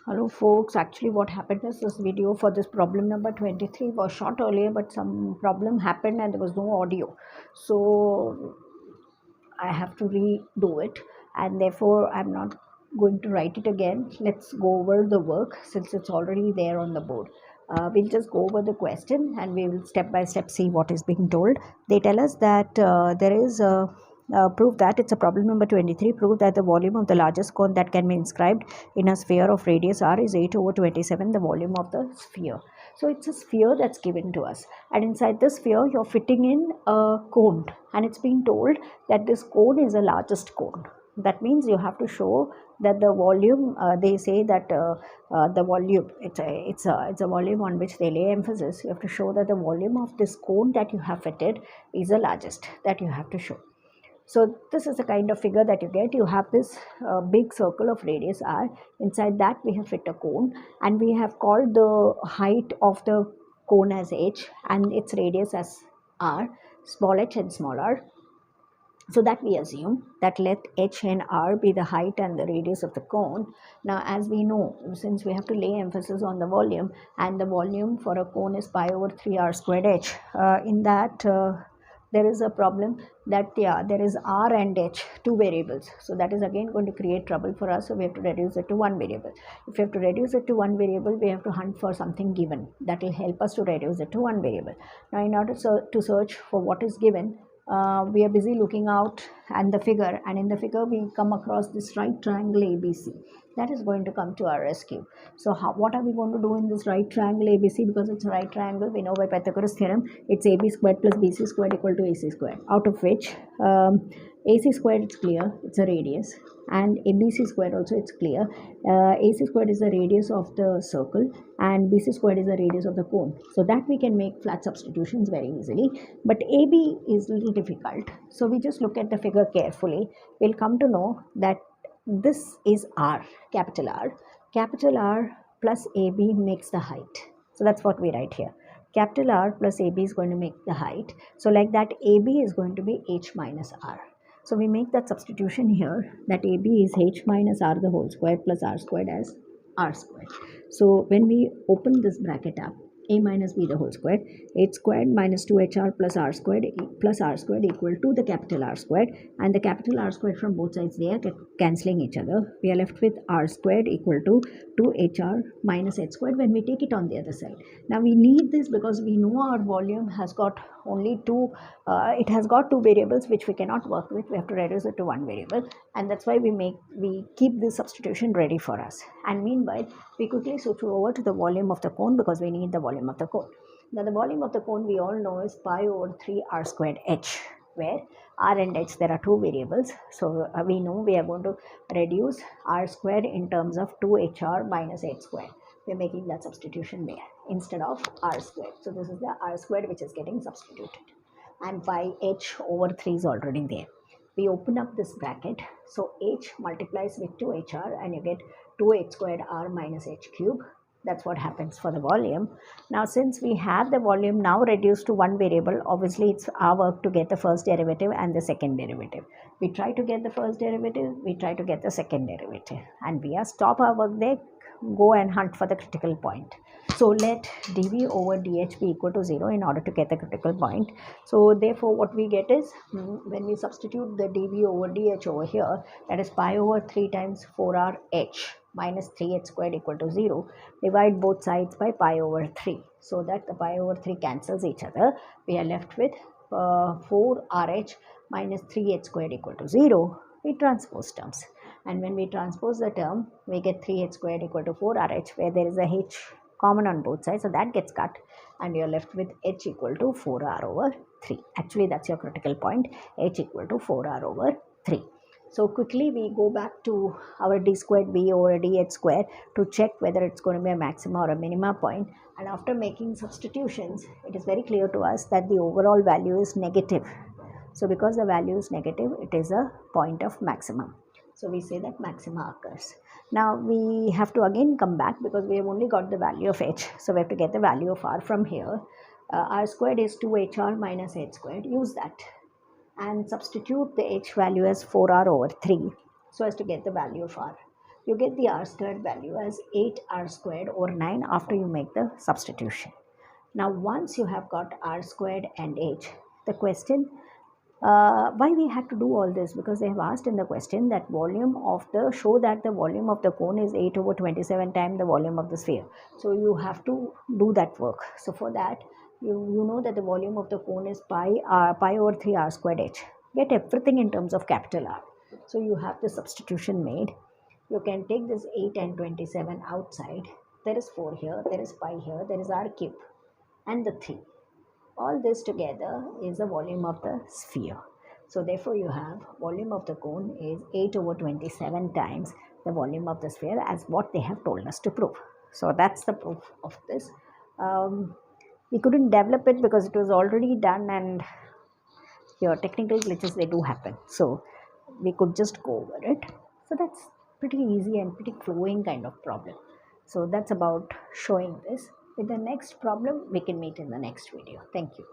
Hello folks, actually what happened is this video for this problem number 23 was shot earlier, but some problem happened and there was no audio. So I have to redo it, and therefore I'm not going to write it again. Let's go over the work since it's already there on the board. We'll just go over the question and we will step by step see what is being told. They tell us that there is a prove that it's a problem number 23. Prove that the volume of the largest cone that can be inscribed in a sphere of radius r is 8 over 27, the volume of the sphere. So it's a sphere that's given to us, and inside the sphere you're fitting in a cone, and it's being told that this cone is the largest cone. That means you have to show that the volume, they say that the volume, it's a volume on which they lay emphasis. You have to show that the volume of this cone that you have fitted is the largest that you have to show. So this is the kind of figure that you get. You have this big circle of radius r. Inside that we have fit a cone, and we have called the height of the cone as h and its radius as r, small h and small r. So that we assume that let h and r be the height and the radius of the cone. Now as we know, since we have to lay emphasis on the volume, and the volume for a cone is pi over 3 r squared h, in that there is a problem that there is r and h, two variables. So that is again going to create trouble for us. So we have to reduce it to one variable. If we have to reduce it to one variable, we have to hunt for something given that will help us to reduce it to one variable. Now in order to search for what is given, we are busy looking out and the figure, and in the figure we come across this right triangle ABC. That is going to come to our rescue. So what are we going to do in this right triangle ABC? Because it's a right triangle, we know by Pythagoras theorem it's AB squared plus BC squared equal to AC squared, out of which AC squared, it's clear, it's a radius, and ABC squared also, it's clear. AC squared is the radius of the circle and BC squared is the radius of the cone. So that we can make flat substitutions very easily. But AB is a little difficult. So we just look at the figure carefully. We'll come to know that this is R, capital R. Capital R plus AB makes the height. So that's what we write here. Capital R plus AB is going to make the height. So like that, AB is going to be H minus R. So we make that substitution here, that AB is H minus R the whole square plus R squared as R squared. So when we open this bracket up, a minus b the whole square, h squared minus 2hr plus r squared equal to the capital R squared, and the capital R squared from both sides, they are cancelling each other. We are left with r squared equal to 2hr minus h squared when we take it on the other side. Now we need this because we know our volume has got only two, it has got two variables which we cannot work with. We have to reduce it to one variable, and that's why we keep this substitution ready for us. And meanwhile we quickly switch over to the volume of the cone because we need the volume of the cone. Now the volume of the cone we all know is pi over 3 r squared h, where r and h, there are two variables. So we know we are going to reduce r squared in terms of 2hr minus h squared. We are making that substitution there instead of r squared. So this is the r squared which is getting substituted, and pi h over 3 is already there. We open up this bracket, so h multiplies with 2hr and you get 2h squared r minus h cube. That's what happens for the volume. Now since we have the volume now reduced to one variable, obviously it's our work to get the first derivative and the second derivative. We try to get the first derivative, we try to get the second derivative, and we are stop our work there, go and hunt for the critical point. So let dv over dh be equal to 0 in order to get the critical point. So therefore what we get is, when we substitute the dv over dh over here, that is pi over 3 times 4r h minus 3h squared equal to 0, divide both sides by pi over 3, so that the pi over 3 cancels each other. We are left with 4rh minus 3h squared equal to 0. We transpose terms, and when we transpose the term, we get 3h squared equal to 4rh, where there is a h common on both sides, so that gets cut, and you're left with h equal to 4r over 3. Actually that's your critical point, h equal to 4r over 3. So quickly we go back to our d squared v over dh square to check whether it's going to be a maxima or a minima point. And after making substitutions, it is very clear to us that the overall value is negative. So because the value is negative, it is a point of maximum. So we say that maxima occurs. Now we have to again come back because we have only got the value of h. So we have to get the value of r from here. R squared is 2hr minus h squared. Use that and substitute the h value as 4r over 3 so as to get the value of r. you get the r squared value as 8r squared over 9 after you make the substitution. Now once you have got r squared and h, the question, why we had to do all this, because they have asked in the question that volume of the, show that the volume of the cone is 8 over 27 times the volume of the sphere. So you have to do that work. So for that, you know that the volume of the cone is pi over 3 r squared h. Get everything in terms of capital R. So you have the substitution made. You can take this 8 and 27 outside. There is 4 here, there is pi here, there is r cube and the 3. All this together is the volume of the sphere. So therefore you have volume of the cone is 8 over 27 times the volume of the sphere, as what they have told us to prove. So that's the proof of this. We couldn't develop it because it was already done, and your technical glitches, they do happen. So we could just go over it. So that's pretty easy and pretty flowing kind of problem. So that's about showing this. With the next problem, we can meet in the next video. Thank you.